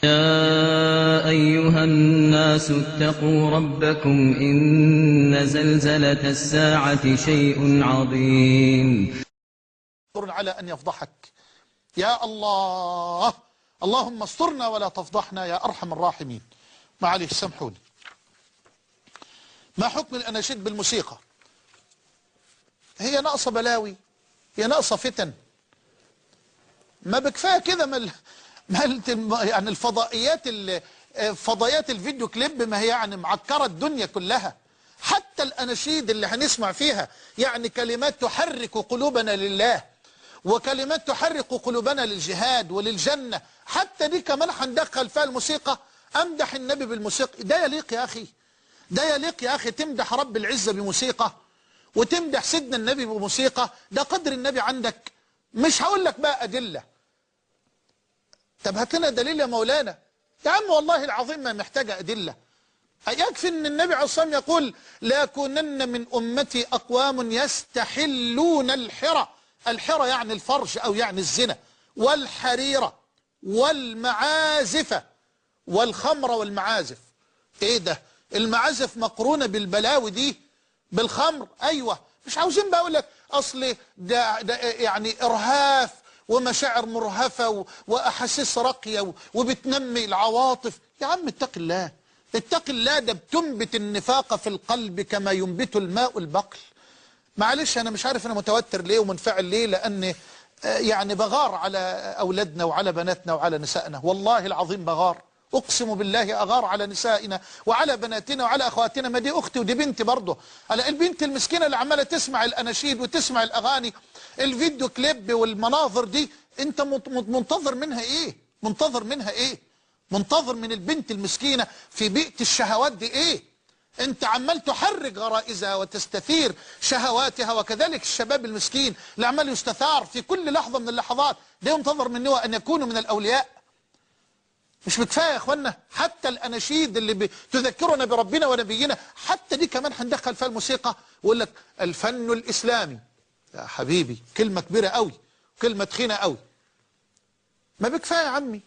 يا أيها الناس اتقوا ربكم إن زلزلة الساعة شيء عظيم. على أن يفضحك يا الله. اللهم استرنا ولا تفضحنا يا أرحم الراحمين. معلش سامحوني. ما حكم الأناشيد بالموسيقى؟ هي ناقصة بلاوي، هي ناقصة فتن. ما بكفاية كده يعني فضائيات الفيديو كليب، ما هي يعني معكرة الدنيا كلها. حتى الأناشيد اللي هنسمع فيها يعني كلمات تحرك قلوبنا لله، وكلمات تحرك قلوبنا للجهاد وللجنة، حتى دي كمان هندخل فيها الموسيقى. أمدح النبي بالموسيقى، ده يليق يا أخي، ده يليق يا أخي. تمدح رب العزة بموسيقى وتمدح سيدنا النبي بموسيقى؟ ده قدر النبي عندك. مش هقول لك بقى أدلة. طب هات لنا دليل يا مولانا. يا عم والله العظيم ما محتاجة أدلة. يكفي ان النبي عليه الصلاة والسلام يقول: لا يكونن من أمتي أقوام يستحلون الحرى. الحرى يعني الفرج أو يعني الزنا، والحريرة والمعازف، والخمر والمعازف. ايه ده؟ المعازف مقرونة بالبلاوي دي، بالخمر. ايوه، مش عاوزين بقى اقول لك اصل ده يعني ارهاف ومشاعر مرهفة واحاسيس راقية وبتنمي العواطف. يا عم اتق الله، اتق الله. ده بتنبت النفاق في القلب كما ينبت الماء البقل. معلش انا مش عارف انا متوتر ليه ومنفعل ليه، لان يعني بغار على اولادنا وعلى بناتنا وعلى نسائنا. والله العظيم بغار، اقسم بالله اغار على نسائنا وعلى بناتنا وعلى اخواتنا. ما دي اختي ودي بنتي برضه. على البنت المسكينه اللي عماله تسمع الاناشيد وتسمع الاغاني، الفيديو كليب والمناظر دي، انت منتظر منها ايه؟ منتظر منها ايه؟ منتظر من البنت المسكينه في بيئه الشهوات دي ايه؟ انت عمال تحرك غرائزها وتستثير شهواتها، وكذلك الشباب المسكين اللي عمال يستثار في كل لحظة من اللحظات. ده ينتظر منه أن يكونوا من الأولياء. مش بكفاية يا اخوانا؟ حتى الأناشيد اللي تذكرنا بربنا ونبينا، حتى دي كمان هندخل فيها الموسيقى. ويقول لك الفن الإسلامي. يا حبيبي كلمة كبيرة قوي، كلمة تخينة قوي. ما بكفاية يا عمي.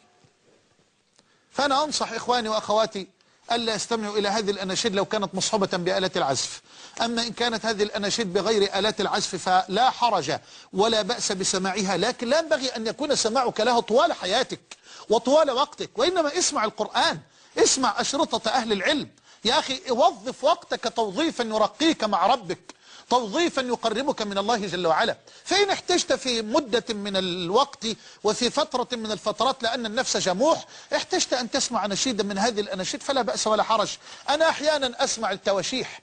فأنا أنصح إخواني وأخواتي ألا يستمعوا إلى هذه الأناشيد لو كانت مصحوبة بآلات العزف. أما إن كانت هذه الأناشيد بغير آلات العزف فلا حرج ولا بأس بسماعها، لكن لا ينبغي أن يكون سماعك لها طوال حياتك وطوال وقتك، وإنما اسمع القرآن، اسمع أشرطة أهل العلم. يا أخي وظف وقتك توظيفا يرقيك مع ربك، توظيفا يقربك من الله جل وعلا. فإن احتجت في مدة من الوقت وفي فترة من الفترات، لأن النفس جموح، احتجت أن تسمع نشيدا من هذه الأناشيد فلا بأس ولا حرج. أنا أحيانا أسمع التواشيح،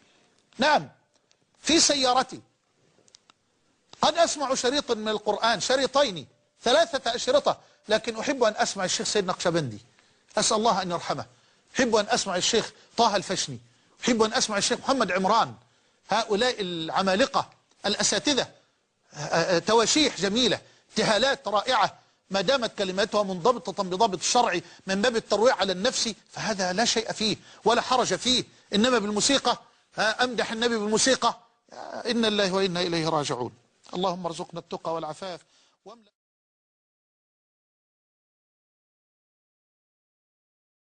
نعم، في سيارتي. قد أسمع شريطا من القرآن، شريطين، 3 أشرطة، لكن أحب أن أسمع الشيخ سيد نقشبندي، أسأل الله أن يرحمه. أحب أن أسمع الشيخ طه الفشني، أحب أن أسمع الشيخ محمد عمران. هؤلاء العمالقة الأساتذة، تواشيح جميلة، ابتهالات رائعة، ما دامت كلماتها منضبطة بضابط الشرع من باب الترويع على النفس، فهذا لا شيء فيه ولا حرج فيه. إنما بالموسيقى، أمدح النبي بالموسيقى، إنا لله وإنا إليه راجعون. اللهم ارزقنا التقى والعفاف.